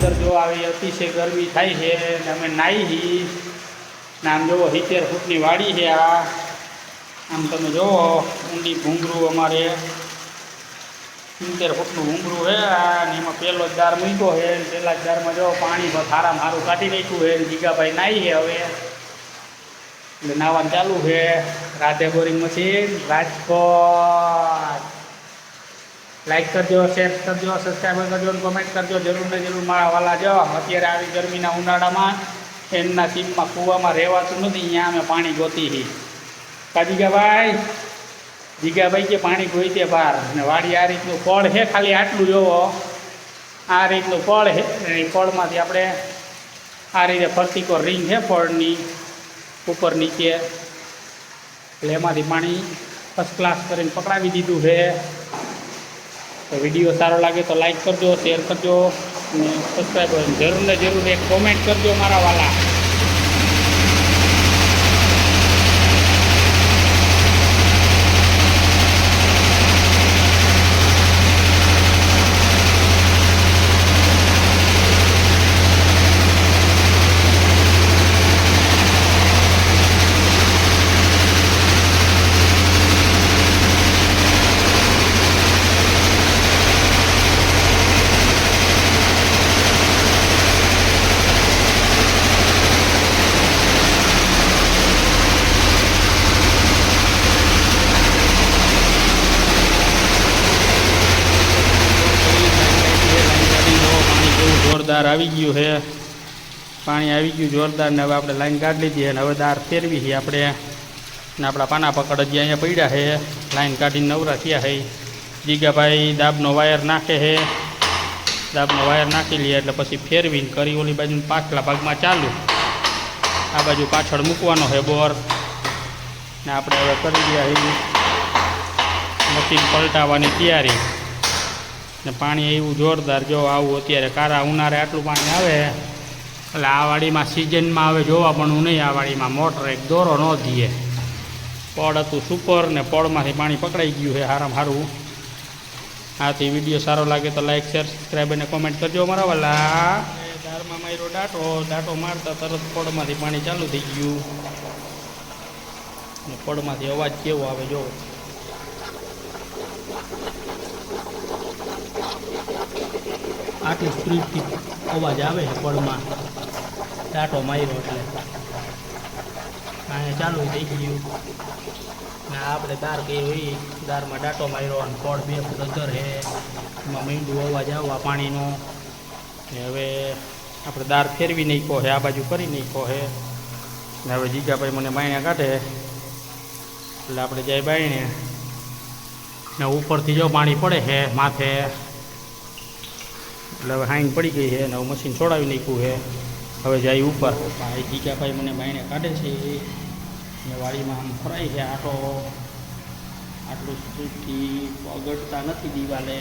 કરજો। આવી અતિશય ગરમી થાય છે ને અમે નાહી હી ને આમ જુઓ 70 ફૂટની વાડી છે આ। આમ તમે જુઓ ઊંડી ભૂંગરું અમારે 70 ફૂટનું ભૂંગરું છે આ ને એમાં પહેલો જ દાર મૂક્યો છે। પહેલા જ દારમાં જો પાણી સારામાં સારું કાઢી નાખ્યું છે। જીગાભાઈ નાહી છે હવે એટલે નાવાનું ચાલુ છે। Radhe boring machine Rajkot. Like કરજો, શેર કરજો, સબસ્ક્રાઈબ કરજો, કોમેન્ટ કરજો જરૂર ને જરૂર મારા વાલા। જો અત્યારે આવી ગરમીના ઉનાળામાં એમના સીમમાં કૂવામાં રહેવાતું નથી, અહીંયા અમે પાણી ગોતી છીએ કા જીગાભાઈ કે પાણી ગોઈતે બહાર ને વાડી આ રીતનું ફળ છે। ખાલી આટલું જોવો આ રીતનું ફળ છે એ ફળમાંથી આપણે આ રીતે ફરતીકોર રીંગ છે ફળની ઉપર નીચે એટલે એમાંથી પાણી ફર્સ્ટ ક્લાસ કરીને પકડાવી દીધું છે। તો વિડીયો સારો લાગે તો લાઈક કરજો, શેર કરજો અને સબસ્ક્રાઈબ કરજો જરૂર ને જરૂર એક કોમેન્ટ કરજો મારા વાલા। જોરદાર આવી ગયું છે પાણી, આવી ગયું જોરદાર ને હવે આપણે લાઈન કાઢી લીધી અને હવે દાર ફેરવી છે આપણે ને આપણા પાના પકડ હજી અહીંયા પડ્યા છે। લાઈન કાઢીને નવરા થયા છે। જીગાભાઈ દાબનો વાયર નાખે છે, દાબનો વાયર નાખી લઈએ એટલે પછી ફેરવીને કરી ઓલી બાજુ પાછલા ભાગમાં ચાલુ, આ બાજુ પાછળ મૂકવાનો છે બોર ને આપણે હવે કરી રહ્યા છીએ મશીન પલટાવવાની તૈયારી ને પાણી એવું જોરદાર જો આવું અત્યારે કારા ઉનાળે આટલું પાણી આવે એટલે આ વાડીમાં સિઝનમાં હવે જોવા પણ નહીં। આ વાડીમાં મોટર એક દોરો ન દીએ, પડ હતું સુપર ને પડમાંથી પાણી પકડાઈ ગયું છે સારામાં સારું। આથી વિડીયો સારો લાગે તો લાઈક શેર સબસ્ક્રાઈબ અને કોમેન્ટ કરજો મારા વાલા। દારમાં માર્યો દાંટો મારતા તરત પડમાંથી પાણી ચાલુ થઈ ગયું ને પડમાંથી અવાજ કેવો આવે જો આટલી સ્પીડથી અવાજ આવે છે પડમાં દાંટો માર્યો એટલે અહીંયા ચાલુ થઈ ગયું ને આપણે દાર કઈ હોય દારમાં દાંટો માર્યો અને પડ 2 ફૂટ અંદર છે એમાં મીંડું અવાજ આવવા પાણીનો ને હવે આપણે દાર ફેરવી નાખ્યો છે, આ બાજુ કરી નાખ્યો છે ને હવે જીગાભાઈ મને બાયણે કાઢે એટલે આપણે જાય બાયણે ને ઉપરથી જો પાણી પડે છે માથે એટલે હવે હાઈન પડી ગઈ છે અને હવે મશીન છોડાવી નાખ્યું છે। હવે જાય ઉપર ભાઈ જીગાભાઈ મને બાયણે કાઢે છે ને વાડીમાં આમ ફરાય છે આટો, આટલું સ્પીડથી પગડતા નથી દિવાલે।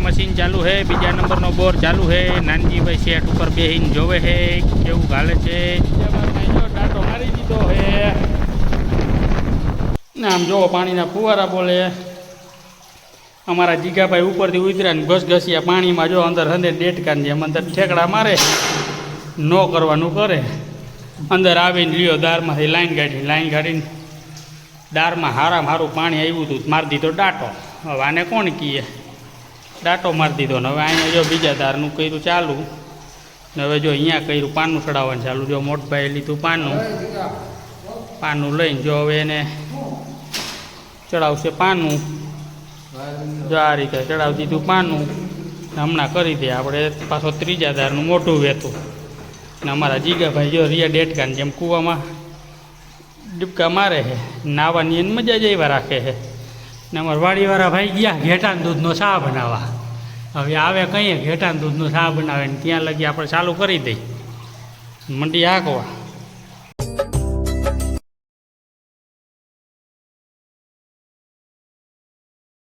મશીન ચાલુ છે, બીજા નંબરનો બોર ચાલુ છે. નાનજીભાઈ શેઠ ઉપર બેહીને જોવે છે કેવું ગાલે છે. ડાટો મારી દીધો છે ને આમ જોવો પાણીના ફુવારા બોલે. અમારા જીગાભાઈ ઉપરથી ઉતર્યા ને ઘસઘસિયા પાણીમાં જો અંદર હંદે ડેટકાન જેમ અંદર ઠેકડા મારે, નો કરવાનું કરે. અંદર આવીને લ્યો દારમાંથી લાઈન કાઢીને દારમાં હારામાં હારું પાણી આવ્યું હતું, મારી દીધો ડાટો. હવે આને કોણ કહીએ, ડાટો મારી દીધો ને હવે અહીંયા જો બીજા દારનું કર્યું ચાલુ ને હવે જો અહીંયા કર્યું પાનું ચડાવવાનું ચાલુ. જો મોટભાઈએ લીધું પાનું લઈને જો હવે એને ચડાવશે પાનું. જો આ રીતે ચડાવી દીધું પાનું. હમણાં કરી દે આપણે પાછો ત્રીજા દારનું મોટું વહેતું. ને અમારા જીગાભાઈ જો રિયા ડેટકાને જેમ કૂવામાં ડૂબકા મારે છે, નાવાની એને મજા જ એવા રાખે છે. ને અમારા વાડીવાળા ભાઈ ગયા ઘેટાના દૂધનો ચા બનાવવા. હવે આવે કહીએ ઘેટાના દૂધનો ચા બનાવે ને ત્યાં લગી આપણે ચાલુ કરી દઈ મંડી હાંકવા.